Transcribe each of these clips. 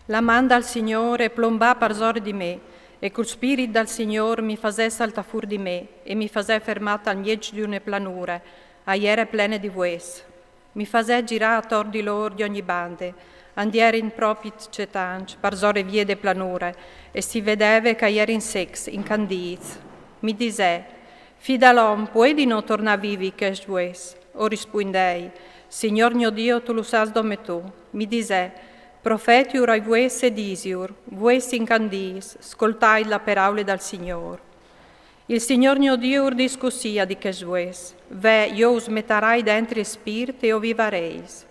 La man dal Signore plombà parzor di me, e col spirito dal Signore mi fasè salta fur di me, e mi fasè fermata al miege di une planure, a iere plene di vues. Mi fasè girà attor di lor di ogni bande, andiere in propit cetange, parzore vie de planure, e si vedeve che ieri in sex, in candiz. Mi disè, fida l'om, puoi non tornar vivi che vues? O rispondei, Signor mio Dio, tu lo sas dome tu. Mi disè, profetiur ai vues e disiur, vues incandis, ascoltai la paraule dal Signor. Il Signor mio Dio discussia di che vues, ve io us metarai dentro spirit e o vivareis.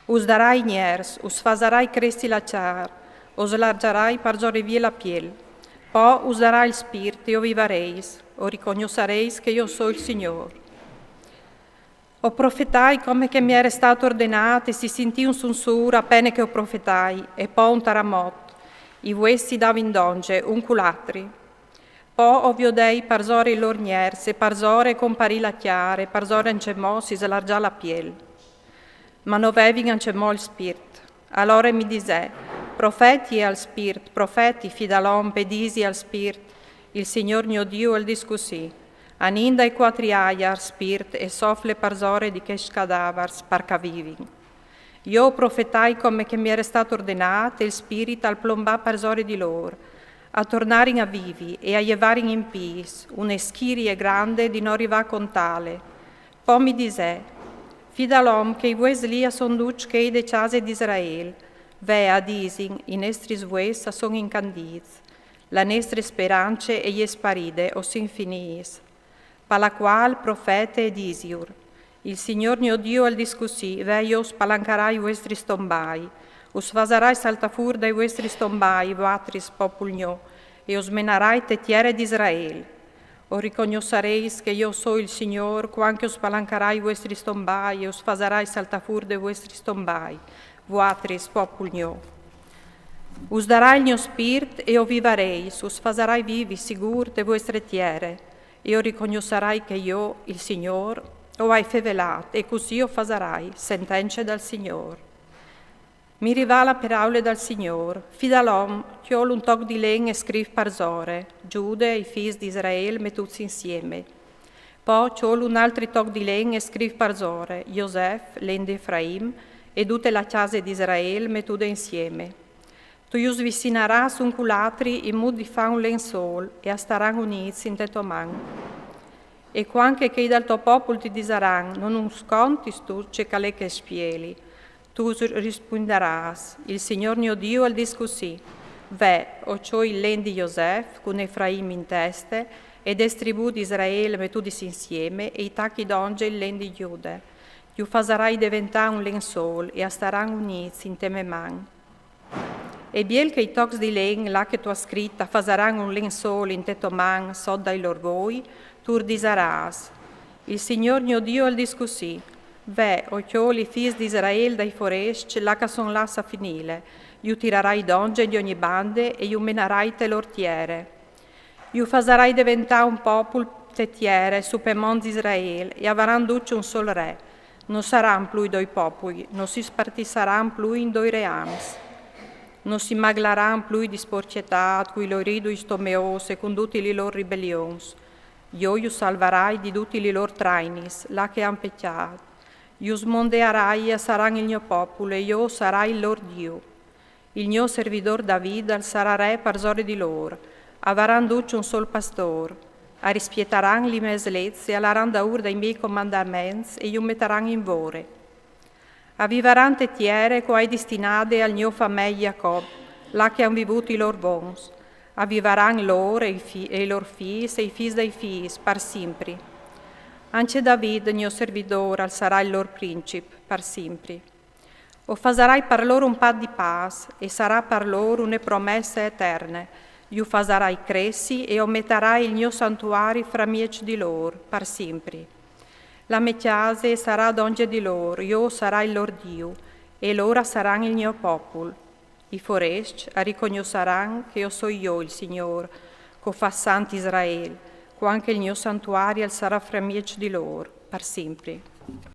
Us darai niers, us fasarai cresti la char, us largerai parzore vie la piel. Po us darai il spirit e o vivareis, o riconoscereis che io so il Signor. O profetai come che mi era stato ordinato e si sentì un sussurro appena che o profetai, e poi un taramot, i vuesti davin donge, un culatri. Po oviodei parzore il lor niers, e parzore comparì la chiare, parzore ancemò si slargià la piel. Ma noveving ancemò il spirit. Allora mi disè, profeti al spirit, profeti fidalom, pedisi al spirit, il Signor mio Dio il discusì. Aninda i quattri aiar spirit e sofle parzore di che scadavars parca viving. Io profetai come che mi era stato ordinato e il spirito al plombà parzore di lor, a tornare a vivi e a llevaring in pis, un'eschirie grande di non arriva con tale. Poi mi disè, fida l'om che i vues lia son duc che i de case d'Israel, ve a dising, in estris vues son incandiz, la nestre speranze e gli sparide o s'infinis. Pa la qual profete disiur, il Signor mio Dio al discussi, ve io spalancarai i vostri stombai, us fasarai saltafur dai vostri stombai, vatris popul mio, e us menarai tetiere d'Israel. O riconoscereis che io so il Signor, quanche us spalancarai i vostri stombai, e us fasarai saltafur dai vostri stombai, vatris popul mio. Us darai il mio spirit e o vivareis, us fasarai vivi sigur de vostre tiere, e o riconoscerai che io, il Signor, o hai fevelat, e così o fasarai, sentenze dal Signor. Mi rivala paraule dal Signor, fida l'om, chiol un toc di len e scriv parzore, Giude e i fis di Israel metuti insieme. Poi chiol un altro toc di len e scriv parzore, Josef, len di Efraim, e tutte la casa di Israel metude insieme. Tu ius vicinaras un culatri in mod di fa un lensol e astaran uniti in tetto man. E quanche che dal tuo popolo ti disaran, non uns contis tu ce cale che spieli, tu risponderas, il Signor mio Dio al discussi, ve, o ciò il len di Josef, con Efraim in teste, ed estribù di Israele metudis insieme, e i tacchi d'onge il len di Giude. Iu fasarai diventare un lensol e astaran uniti in teme man. E biel che i tocs di len, là che tu ha scritta, fasaran un lensol in tetto man, sod dai lor voi, tu disaras. Il Signor mio Dio al discussi, ve, o chioli fis di Israel dai forest, là che son là sa finile, iu tirarai donge di ogni bande e iu menarai te l'ortiere. Iu fasarai diventare un popolo tetiere su per mon di Israel e avaran duce un sol re. Non saran più doi popoli, non si spartisaran più in doi reams. Non si maglaran più di sporcietà, cui lo ridu istomeos e con tutti li lor ribellions. Io salvarai di tutti li lor trainis, là che han peccato. Io smondearai e saran il mio popolo, e io sarai il lor Dio. Il mio servidor David sarà re parzore di lor. Avaran duce un sol pastor. A rispietaran li meslezze, e alaran daur dai miei comandaments, e io metteran in vore. Avivaran tetiere co hai destinate al mio famiglia Jacob, là che han vivuto i lor bons. Avivaran lor e i lor fis e i fis dei fis, par sempre. Anche David, mio servidor, sarà il lor principe, par sempre. O fasarai per loro un pat di paz, e sarà per loro une promesse eterne. Iu fasarai cressi e o metterai il mio santuario fra mieci di lor, par sempre. La mia chiesa sarà donge di loro, io sarà il lor Dio, e loro saranno il mio popolo. I foresti riconosceranno che io so io il Signore, che fa santo Israele, che anche il mio santuario sarà fra mieci di loro, per sempre.